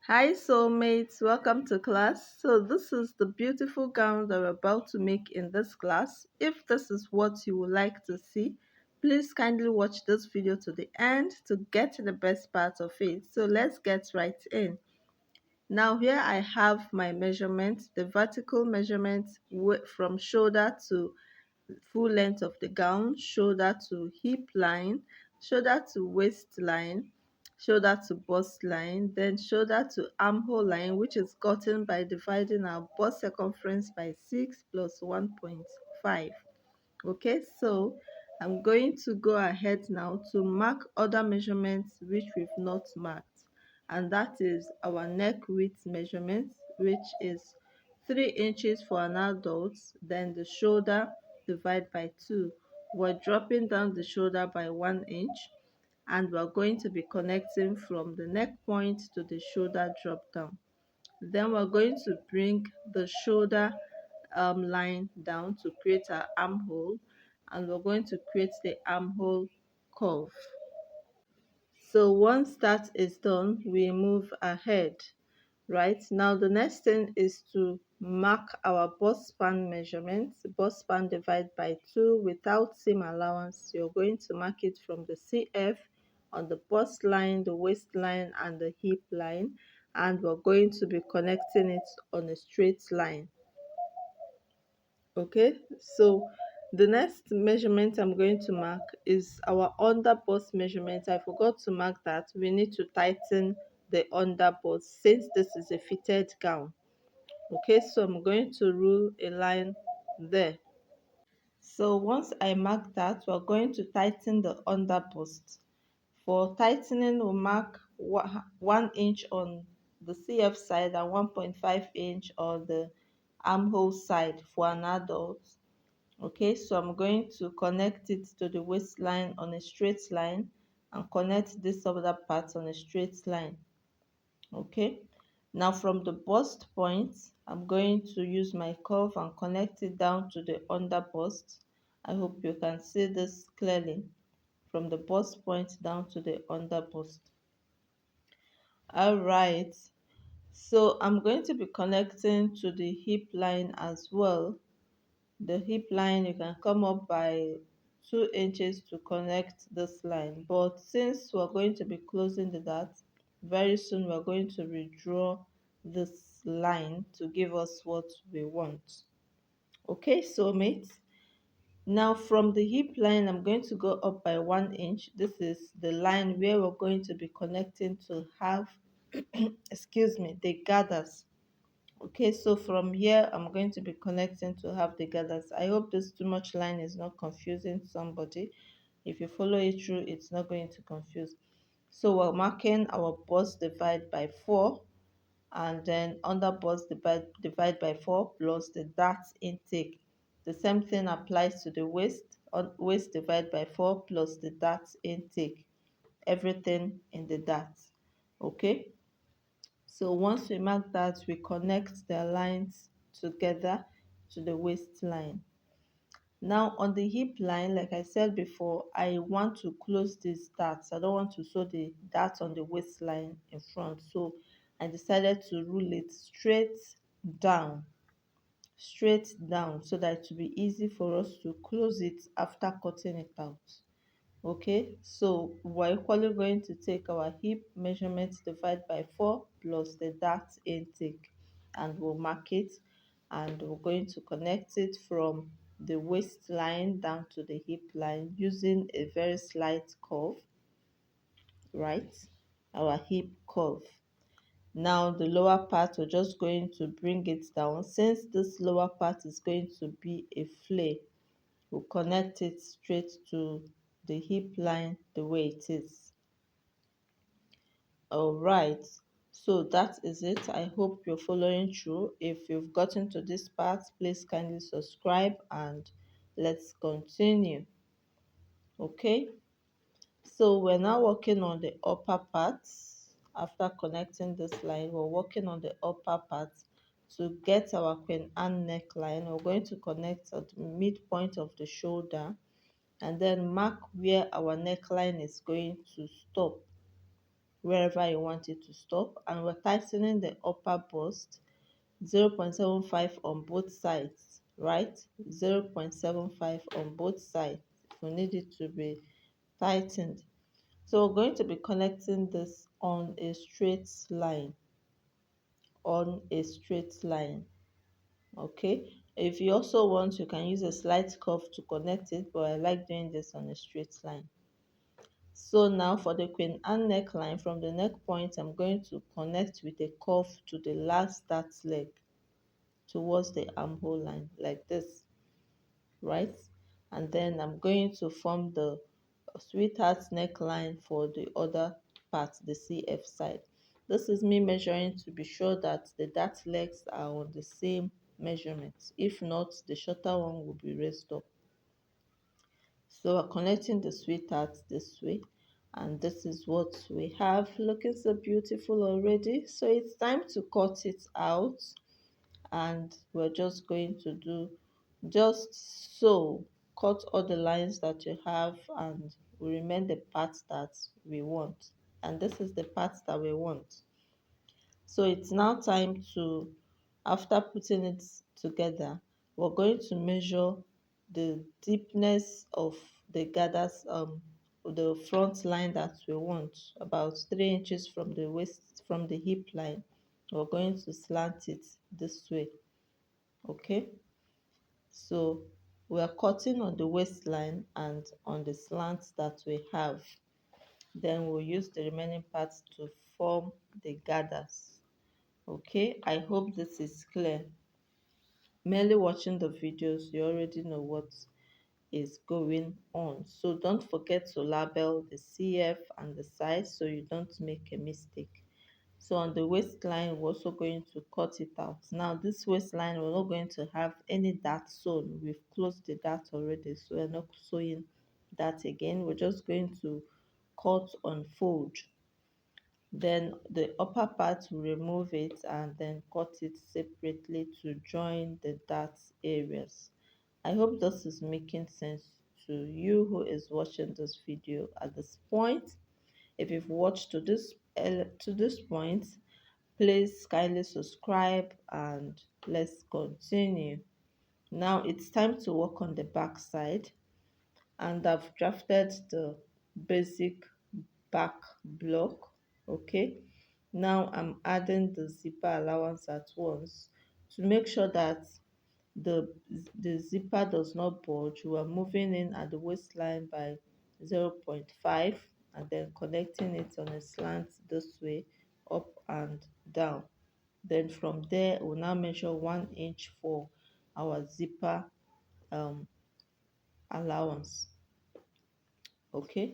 Hi, soulmates, welcome to class. So, this is the beautiful gown that we're about to make in this class. If this is what you would like to see, please kindly watch this video to the end to get the best part of it. So, let's get right in. Now, here I have my measurements, the vertical measurement from shoulder to full length of the gown, shoulder to hip line, shoulder to waist line, shoulder to bust line, then shoulder to armhole line, which is gotten by dividing our bust circumference by 6 plus 1.5. Okay, so I'm going to go ahead now to mark other measurements which we've not marked, and that is our neck width measurement, which is 3 inches for an adult, then the shoulder divide by 2. We're dropping down the shoulder by 1 inch, and we're going to be connecting from the neck point to the shoulder drop down. Then we're going to bring the shoulder line down to create our armhole, and we're going to create the armhole curve. So once that is done, we move ahead. Right now, the next thing is to mark our bust span measurements. Bust span divide by 2 without seam allowance. You're going to mark it from the CF on the bust line, the waistline, and the hip line, and we're going to be connecting it on a straight line. Okay, so the next measurement I'm going to mark is our under bust measurement. I forgot to mark that. We need to tighten the under bust since this is a fitted gown. Okay, so I'm going to rule a line there. So once I mark that, we're going to tighten the under bust. For tightening, we'll mark 1 inch on the CF side and 1.5 inch on the armhole side for an adult. Okay, so I'm going to connect it to the waistline on a straight line and connect this other part on a straight line. Okay, now from the bust point, I'm going to use my curve and connect it down to the under bust. I hope you can see this clearly from the bust point down to the under bust. All right, so I'm going to be connecting to the hip line as well. The hip line, you can come up by 2 inches to connect this line, but since we're going to be closing the dart very soon, we're going to redraw this line to give us what we want. Okay, so mates, now from the hip line I'm going to go up by 1 inch. This is the line where we're going to be connecting to have excuse me, the gathers. Okay, so from here I'm going to be connecting to have the gathers. I hope this too much line is not confusing somebody. If you follow it through, it's not going to confuse. So we're marking our bust divide by 4, and then under bust divide by 4 plus the dart intake. The same thing applies to the waist. On waist divide by 4 plus the dart intake. Everything in the dart. Okay, so once we mark that, we connect the lines together to the waistline. Now on the hip line, like I said before, I want to close these darts. I don't want to sew the dart on the waistline in front. So I decided to rule it down, straight down, so that it will be easy for us to close it after cutting it out. Okay, so we're equally going to take our hip measurement divide by 4 plus the dart intake, and we'll mark it, and we're going to connect it from the waistline down to the hip line using a very slight curve, right? Our hip curve. Now the lower part, we're just going to bring it down. Since this lower part is going to be a flare, we'll connect it straight to the hip line the way it is. All right, so that is it. I hope you're following through. If you've gotten to this part, please kindly subscribe and let's continue. Okay, so we're now working on the upper parts. After connecting this line, we're working on the upper parts to get our Queen Anne neckline. We're going to connect at the midpoint of the shoulder and then mark where our neckline is going to stop. wherever you want it to stop, and we're tightening the upper bust 0.75 on both sides, right? 0.75 on both sides. We need it to be tightened. So we're going to be connecting this on a straight line, okay? If you also want, you can use a slight curve to connect it, but I like doing this on a straight line. So now for the Queen Anne neckline, from the neck point, I'm going to connect with a curve to the last dart leg towards the armhole line, like this, right? And then I'm going to form the sweetheart neckline for the other part, the CF side. This is me measuring to be sure that the dart legs are on the same measurement. If not, the shorter one will be raised up. So we're connecting the sweetheart this way, and this is what we have, looking so beautiful already. So it's time to cut it out, and we're just going to do just so. Cut all the lines that you have, and we remain the part that we want, and this is the part that we want. So it's now time to, after putting it together, we're going to measure the deepness of the gathers, the front line that we want, about 3 inches from the waist, from the hip line. We're going to slant it this way, okay? So we are cutting on the waistline and on the slants that we have. Then we'll use the remaining parts to form the gathers. Okay, I hope this is clear. Merely watching the videos, you already know what is going on. So don't forget to label the CF and the size so you don't make a mistake. So on the waistline, we're also going to cut it out. Now this waistline, we're not going to have any dart sewn. We've closed the dart already, so we're not sewing that again. We're just going to cut on fold. Then the upper part, will remove it and then cut it separately to join the dart areas. I hope this is making sense to you who is watching this video at this point. If you've watched to this point, please kindly subscribe and let's continue. Now it's time to work on the back side, and I've drafted the basic back block. Okay, now I'm adding the zipper allowance at once to make sure that the the zipper does not bulge. We are moving in at the waistline by 0.5 and then connecting it on a slant this way, up and down. Then from there we'll now measure 1 inch for our zipper um, allowance. Okay,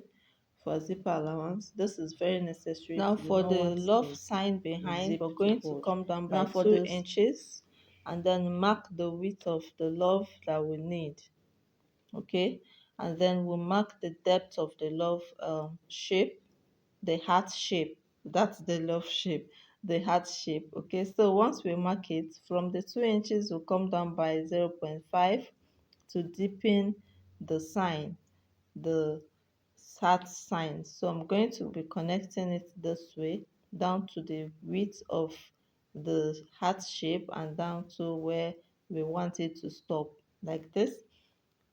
for zipper allowance, this is very necessary. Now for the love sign behind, we're going to come down by 2 inches and then mark the width of the love that we need. Okay, and then we'll mark the depth of the love shape, the heart shape. That's the love shape, the heart shape. Okay, so once we mark it, from the 2 inches we'll come down by 0.5 to deepen the sign, the heart sign. So I'm going to be connecting it this way down to the width of the heart shape and down to where we want it to stop, like this.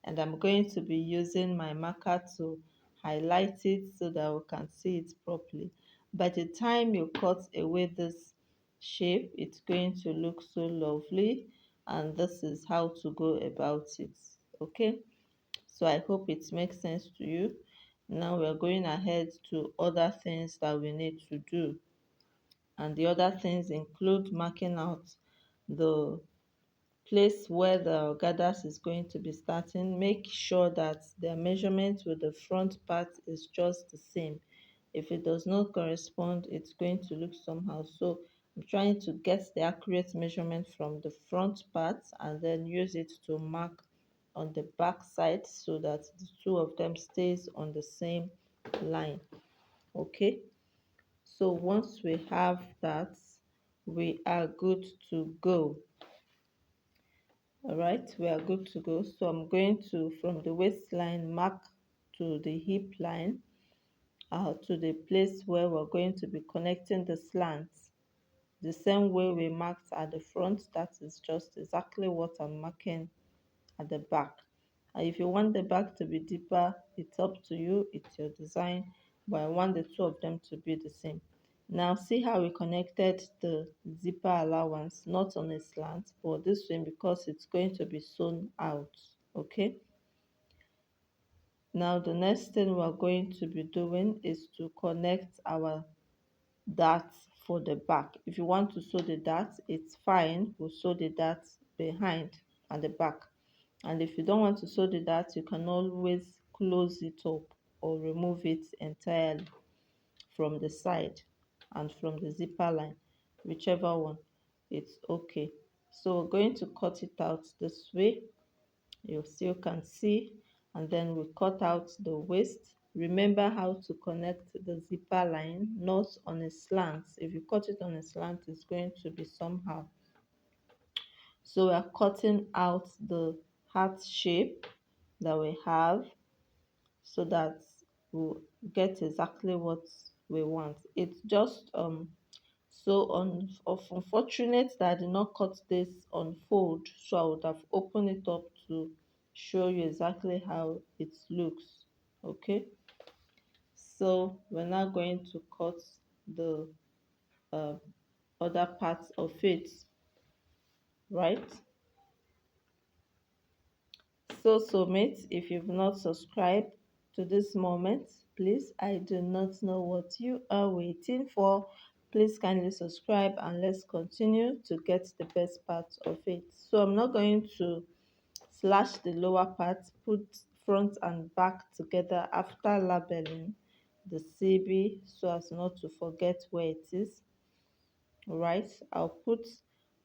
And I'm going to be using my marker to highlight it so that we can see it properly. By the time you cut away this shape, it's going to look so lovely, and this is how to go about it. Okay, so I hope it makes sense to you. Now we're going ahead to other things that we need to do, and the other things include marking out the place where the gathers is going to be starting. Make sure that their measurement with the front part is just the same. If it does not correspond, it's going to look somehow. So I'm trying to get the accurate measurement from the front part and then use it to mark on the back side so that the two of them stays on the same line. Okay, so once we have that, we are good to go. All right, we are good to go. So I'm going to, from the waistline, mark to the hip line to the place where we're going to be connecting the slants. The same way we marked at the front, that is just exactly what I'm marking at the back. And if you want the back to be deeper, it's up to you, it's your design, but I want the two of them to be the same. Now see how we connected the zipper allowance, not on a slant, but this way because it's going to be sewn out. Okay, now the next thing we're going to be doing is to connect our darts for the back. If you want to sew the darts, it's fine, we'll sew the darts behind at the back. And if you don't want to sew the darts, you can always close it up or remove it entirely from the side and from the zipper line, whichever one, it's okay. So we're going to cut it out this way. You still can see, and then we cut out the waist. Remember how to connect the zipper line, not on a slant. If you cut it on a slant, it's going to be somehow. So we are cutting out the heart shape that we have so that we'll get exactly what we want. It's just so unfortunate that I did not cut this on fold, so I would have opened it up to show you exactly how it looks. Okay, so we're now going to cut the uh, other parts of it, right? So mates, if you've not subscribed to this moment, please, I do not know what you are waiting for. Please kindly subscribe and let's continue to get the best part of it. So I'm not going to slash the lower part, put front and back together after labeling the CB so as not to forget where it is. Right, I'll put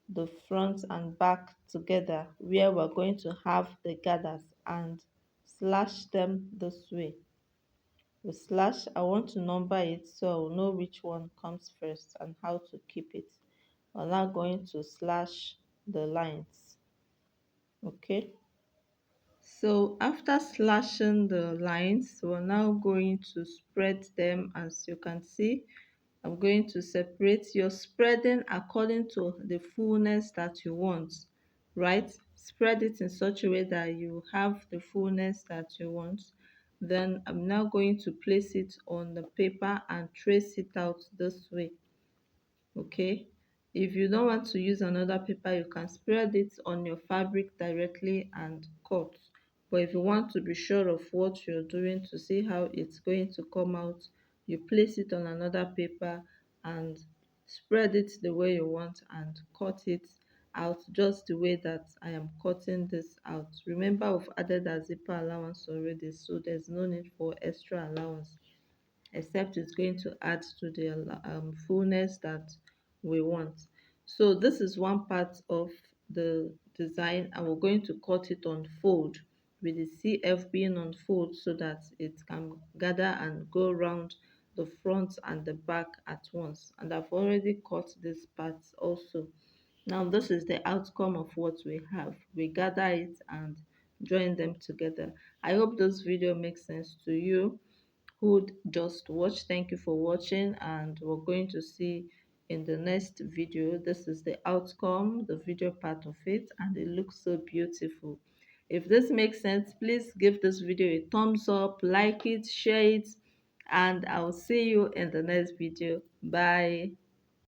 the front and back together where we're going to have the gathers and slash them this way. The slash, I want to number it so I'll know which one comes first and how to keep it. I'm now going to slash the lines. Okay, so after slashing the lines, we're now going to spread them. As you can see, I'm going to separate. You're spreading according to the fullness that you want, right? Spread it in such a way that you have the fullness that you want. Then I'm now going to place it on the paper and trace it out this way. Okay, if you don't want to use another paper, you can spread it on your fabric directly and cut. But if you want to be sure of what you're doing to see how it's going to come out, you place it on another paper and spread it the way you want and cut it out just the way that I am cutting this out. Remember, I've added a zipper allowance already, so there's no need for extra allowance, except it's going to add to the fullness that we want. So this is one part of the design, and we're going to cut it on fold with the CF being on fold so that it can gather and go around the front and the back at once. And I've already cut this part also. Now this is the outcome of what we have. We gather it and join them together. I hope this video makes sense to you who just watched. Thank you for watching, and we're going to see in the next video. This is the outcome, the video part of it, and it looks so beautiful. If this makes sense, please give this video a thumbs up, like it, share it, and I'll see you in the next video. Bye.